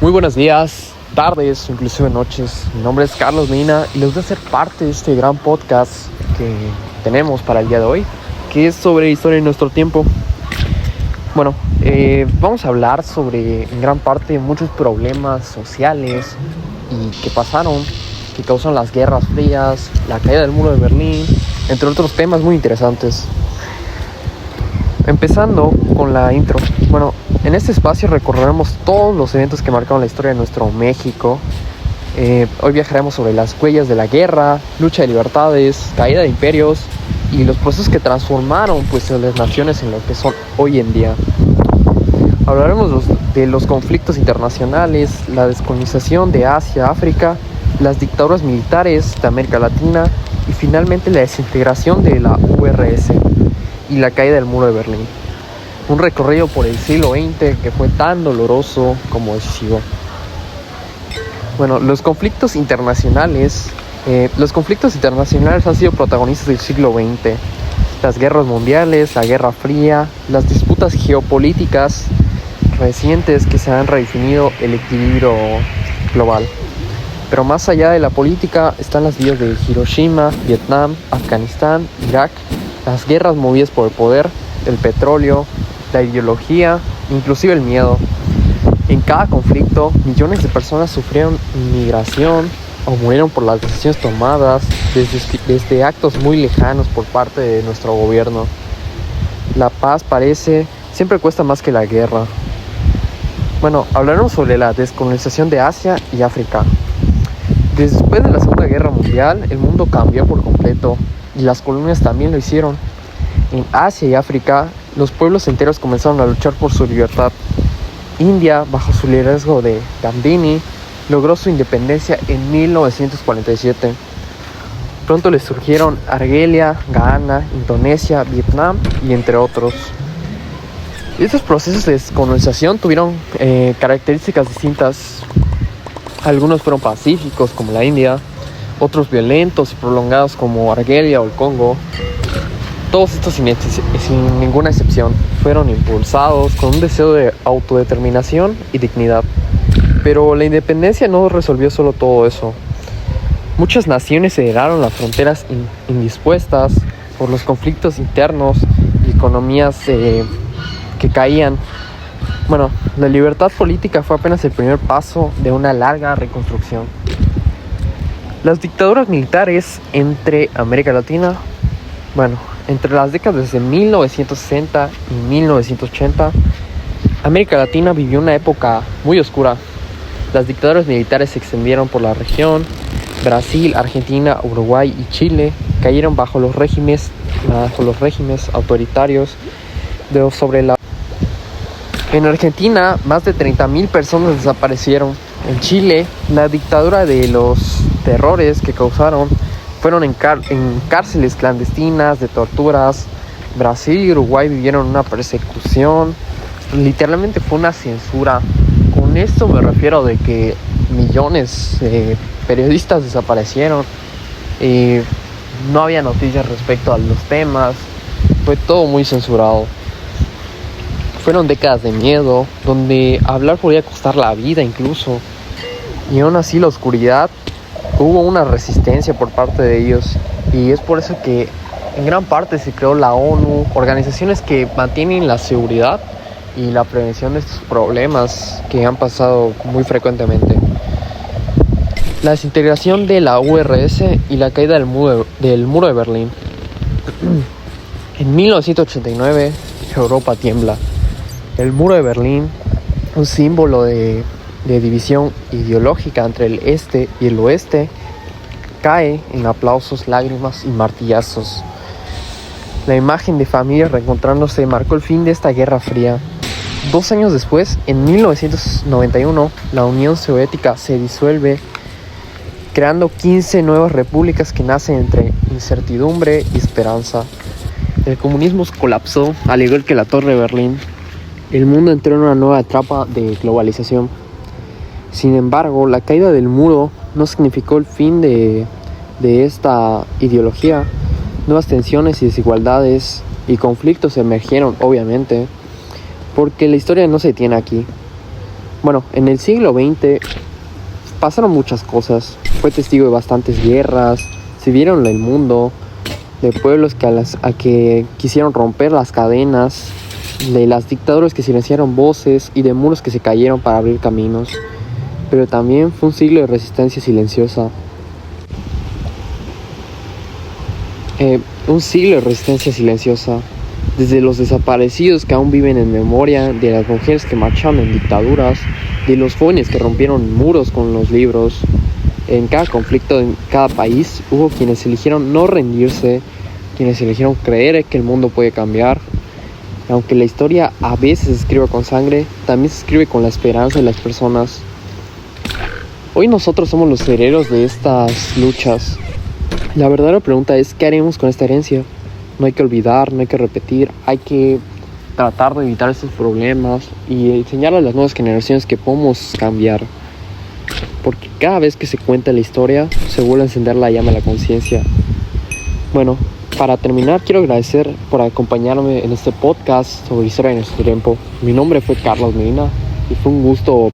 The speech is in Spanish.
Muy buenos días, tardes o inclusive noches. Mi nombre es Carlos Medina y les voy a hacer parte de este gran podcast que tenemos para el día de hoy, que es sobre historia de nuestro tiempo. Bueno, vamos a hablar sobre en gran parte muchos problemas sociales y que pasaron, que causaron las guerras frías, la caída del muro de Berlín, entre otros temas muy interesantes. Empezando con la intro. Bueno, en este espacio recorreremos todos los eventos que marcaron la historia de nuestro México. Hoy viajaremos sobre las huellas de la guerra, lucha de libertades, caída de imperios y los procesos que transformaron las naciones en lo que son hoy en día. Hablaremos de los conflictos internacionales, la descolonización de Asia, África, las dictaduras militares de América Latina y finalmente la desintegración de la URSS y la caída del muro de Berlín. Un recorrido por el siglo XX que fue tan doloroso como decisivo. Bueno, los conflictos internacionales han sido protagonistas del siglo XX. Las guerras mundiales, la Guerra Fría, las disputas geopolíticas recientes que se han redefinido el equilibrio global. Pero más allá de la política están las vidas de Hiroshima, Vietnam, Afganistán, Irak, las guerras movidas por el poder, el petróleo, la ideología, inclusive el miedo. En cada conflicto, millones de personas sufrieron inmigración o murieron por las decisiones tomadas desde actos muy lejanos por parte de nuestro gobierno. La paz siempre cuesta más que la guerra. Bueno, hablaremos sobre la descolonización de Asia y África. Después de la Segunda Guerra Mundial, el mundo cambió por completo y las colonias también lo hicieron. En Asia y África, los pueblos enteros comenzaron a luchar por su libertad. India, bajo su liderazgo de Gandhi, logró su independencia en 1947. Pronto le surgieron Argelia, Ghana, Indonesia, Vietnam y entre otros. Estos procesos de descolonización tuvieron características distintas. Algunos fueron pacíficos, como la India, otros violentos y prolongados, como Argelia o el Congo. Todos estos, sin ninguna excepción, fueron impulsados con un deseo de autodeterminación y dignidad. Pero la independencia no resolvió solo todo eso. Muchas naciones heredaron las fronteras indispuestas por los conflictos internos y economías que caían. Bueno, la libertad política fue apenas el primer paso de una larga reconstrucción. Las dictaduras militares entre América Latina, entre las décadas de 1960 y 1980, América Latina vivió una época muy oscura. Las dictaduras militares se extendieron por la región. Brasil, Argentina, Uruguay y Chile cayeron bajo los regímenes autoritarios En Argentina, más de 30,000 personas desaparecieron. En Chile, la dictadura de los terrores que causaron fueron en cárceles clandestinas de torturas. Brasil y Uruguay vivieron una persecución. Literalmente fue una censura. Con esto me refiero de que millones de periodistas desaparecieron. No había noticias respecto a los temas. Fue todo muy censurado. Fueron décadas de miedo, donde hablar podía costar la vida incluso. Y aún así la oscuridad, hubo una resistencia por parte de ellos. Y es por eso que en gran parte se creó la ONU, organizaciones que mantienen la seguridad y la prevención de estos problemas que han pasado muy frecuentemente. La desintegración de la URSS y la caída del muro de Berlín. En 1989, Europa tiembla. El muro de Berlín, un símbolo de división ideológica entre el este y el oeste, cae en aplausos, lágrimas y martillazos. La imagen de familias reencontrándose marcó el fin de esta guerra fría. 2 años después, en 1991, la Unión Soviética se disuelve, creando 15 nuevas repúblicas que nacen entre incertidumbre y esperanza. El comunismo colapsó, al igual que la Torre de Berlín. El mundo entró en una nueva etapa de globalización. Sin embargo, la caída del muro no significó el fin de esta ideología. Nuevas tensiones y desigualdades y conflictos emergieron, obviamente, porque la historia no se detiene aquí. Bueno, en el siglo XX pasaron muchas cosas. Fue testigo de bastantes guerras, se vieron el mundo, de pueblos que quisieron romper las cadenas, de las dictaduras que silenciaron voces y de muros que se cayeron para abrir caminos. Pero también fue un siglo de resistencia silenciosa. Un siglo de resistencia silenciosa. Desde los desaparecidos que aún viven en memoria, de las mujeres que marcharon en dictaduras, de los jóvenes que rompieron muros con los libros. En cada conflicto, en cada país, hubo quienes eligieron no rendirse, quienes eligieron creer que el mundo puede cambiar. Aunque la historia a veces se escribe con sangre, también se escribe con la esperanza de las personas. Hoy nosotros somos los herederos de estas luchas. La verdadera pregunta es, ¿qué haremos con esta herencia? No hay que olvidar, no hay que repetir, hay que tratar de evitar estos problemas y enseñar a las nuevas generaciones que podemos cambiar. Porque cada vez que se cuenta la historia, se vuelve a encender la llama de la conciencia. Bueno, para terminar, quiero agradecer por acompañarme en este podcast sobre historia de nuestro tiempo. Mi nombre fue Carlos Medina y fue un gusto